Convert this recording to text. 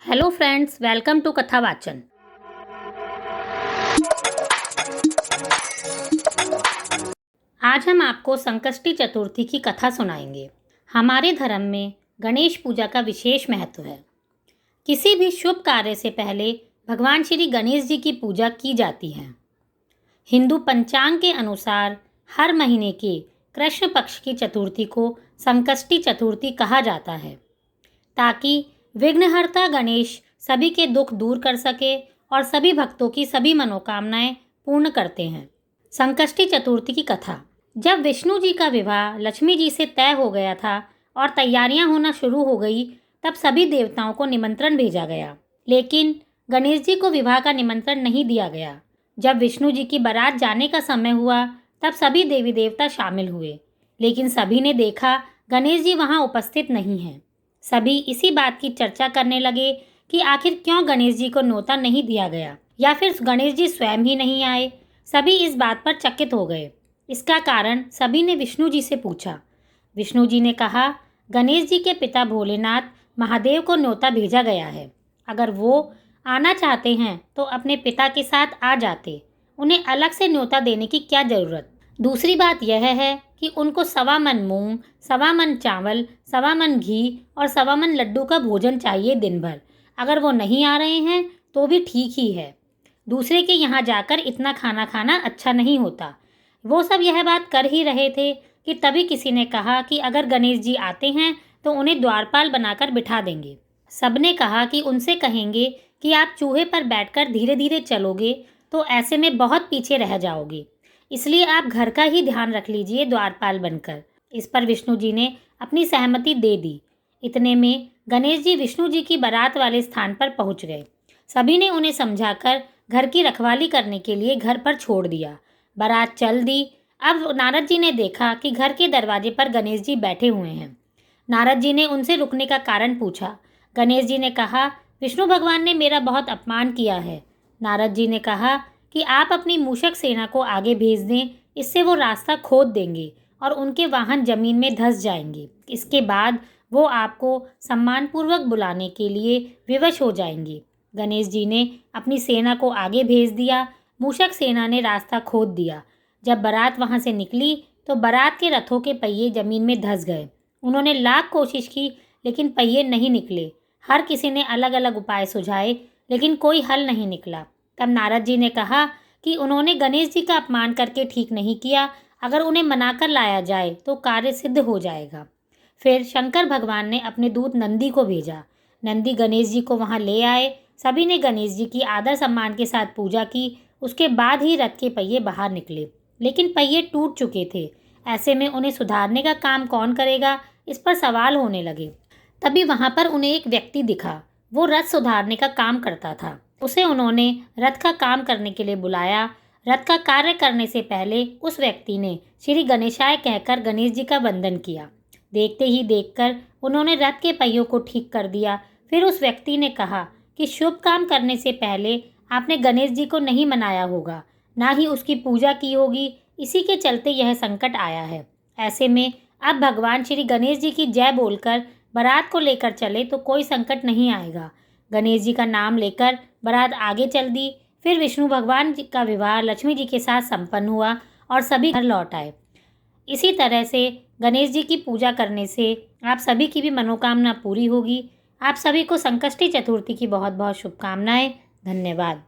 Hello friends, welcome to कथा वाचन। आज हम आपको संकष्टी चतुर्थी की कथा सुनाएंगे। हमारे धर्म में गणेश पूजा का विशेष महत्व है। किसी भी शुभ कार्य से पहले भगवान श्री गणेश जी की पूजा की जाती है। हिंदू पंचांग के अनुसार हर महीने के कृष्ण पक्ष की चतुर्थी को संकष्टी चतुर्थी कहा जाता है, ताकि विघ्नहर्ता गणेश सभी के दुख दूर कर सके और सभी भक्तों की सभी मनोकामनाएं पूर्ण करते हैं। संकष्टी चतुर्थी की कथा। जब विष्णु जी का विवाह लक्ष्मी जी से तय हो गया था और तैयारियां होना शुरू हो गई, तब सभी देवताओं को निमंत्रण भेजा गया, लेकिन गणेश जी को विवाह का निमंत्रण नहीं दिया गया। जब विष्णु जी की बारात जाने का समय हुआ, तब सभी देवी देवता शामिल हुए, लेकिन सभी ने देखा गणेश जी वहां उपस्थित नहीं हैं। सभी इसी बात की चर्चा करने लगे कि आखिर क्यों गणेश जी को न्योता नहीं दिया गया, या फिर गणेश जी स्वयं ही नहीं आए। सभी इस बात पर चकित हो गए। इसका कारण सभी ने विष्णु जी से पूछा। विष्णु जी ने कहा, गणेश जी के पिता भोलेनाथ महादेव को न्योता भेजा गया है। अगर वो आना चाहते हैं तो अपने पिता के साथ आ जाते, उन्हें अलग से न्योता देने की क्या ज़रूरत। दूसरी बात यह है कि उनको 1.25 मन मूंग, 1.25 मन चावल, 1.25 मन घी और 1.25 मन लड्डू का भोजन चाहिए दिन भर। अगर वो नहीं आ रहे हैं तो भी ठीक ही है। दूसरे के यहाँ जाकर इतना खाना खाना अच्छा नहीं होता। वो सब यह बात कर ही रहे थे कि तभी किसी ने कहा कि अगर गणेश जी आते हैं तो उन्हें द्वारपाल बनाकर बिठा देंगे। सबने कहा कि उनसे कहेंगे कि आप चूहे पर बैठकर धीरे धीरे चलोगे तो ऐसे में बहुत पीछे रह जाओगे, इसलिए आप घर का ही ध्यान रख लीजिए द्वारपाल बनकर। इस पर विष्णु जी ने अपनी सहमति दे दी। इतने में गणेश जी विष्णु जी की बारात वाले स्थान पर पहुंच गए। सभी ने उन्हें समझाकर घर की रखवाली करने के लिए घर पर छोड़ दिया। बारात चल दी। अब नारद जी ने देखा कि घर के दरवाजे पर गणेश जी बैठे हुए हैं। नारद जी ने उनसे रुकने का कारण पूछा। गणेश जी ने कहा, विष्णु भगवान ने मेरा बहुत अपमान किया है। नारद जी ने कहा कि आप अपनी मूषक सेना को आगे भेज दें, इससे वो रास्ता खोद देंगे और उनके वाहन जमीन में धंस जाएंगे। इसके बाद वो आपको सम्मानपूर्वक बुलाने के लिए विवश हो जाएंगे। गणेश जी ने अपनी सेना को आगे भेज दिया। मूषक सेना ने रास्ता खोद दिया। जब बारात वहां से निकली तो बारात के रथों के पहिए जमीन में धंस गए। उन्होंने लाख कोशिश की, लेकिन पहिए नहीं निकले। हर किसी ने अलग अलग उपाय सुझाए, लेकिन कोई हल नहीं निकला। तब नारद जी ने कहा कि उन्होंने गणेश जी का अपमान करके ठीक नहीं किया। अगर उन्हें मनाकर लाया जाए तो कार्य सिद्ध हो जाएगा। फिर शंकर भगवान ने अपने दूत नंदी को भेजा। नंदी गणेश जी को वहां ले आए। सभी ने गणेश जी की आदर सम्मान के साथ पूजा की। उसके बाद ही रथ के पहिए बाहर निकले, लेकिन पहिए टूट चुके थे। ऐसे में उन्हें सुधारने का काम कौन करेगा, इस पर सवाल होने लगे। तभी वहां पर उन्हें एक व्यक्ति दिखा। वो रथ सुधारने का काम करता था। उसे उन्होंने रथ का काम करने के लिए बुलाया। रथ का कार्य करने से पहले उस व्यक्ति ने श्री गणेशाय कहकर गणेश जी का वंदन किया। देखते ही देखकर उन्होंने रथ के पहियों को ठीक कर दिया। फिर उस व्यक्ति ने कहा कि शुभ काम करने से पहले आपने गणेश जी को नहीं मनाया होगा, ना ही उसकी पूजा की होगी, इसी के चलते यह संकट आया है। ऐसे में अब भगवान श्री गणेश जी की जय बोलकर बारात को लेकर चले तो कोई संकट नहीं आएगा। गणेश जी का नाम लेकर बारात आगे चल दी। फिर विष्णु भगवान जी का विवाह लक्ष्मी जी के साथ संपन्न हुआ और सभी घर लौट आए। इसी तरह से गणेश जी की पूजा करने से आप सभी की भी मनोकामना पूरी होगी। आप सभी को संकष्टी चतुर्थी की बहुत बहुत शुभकामनाएं। धन्यवाद।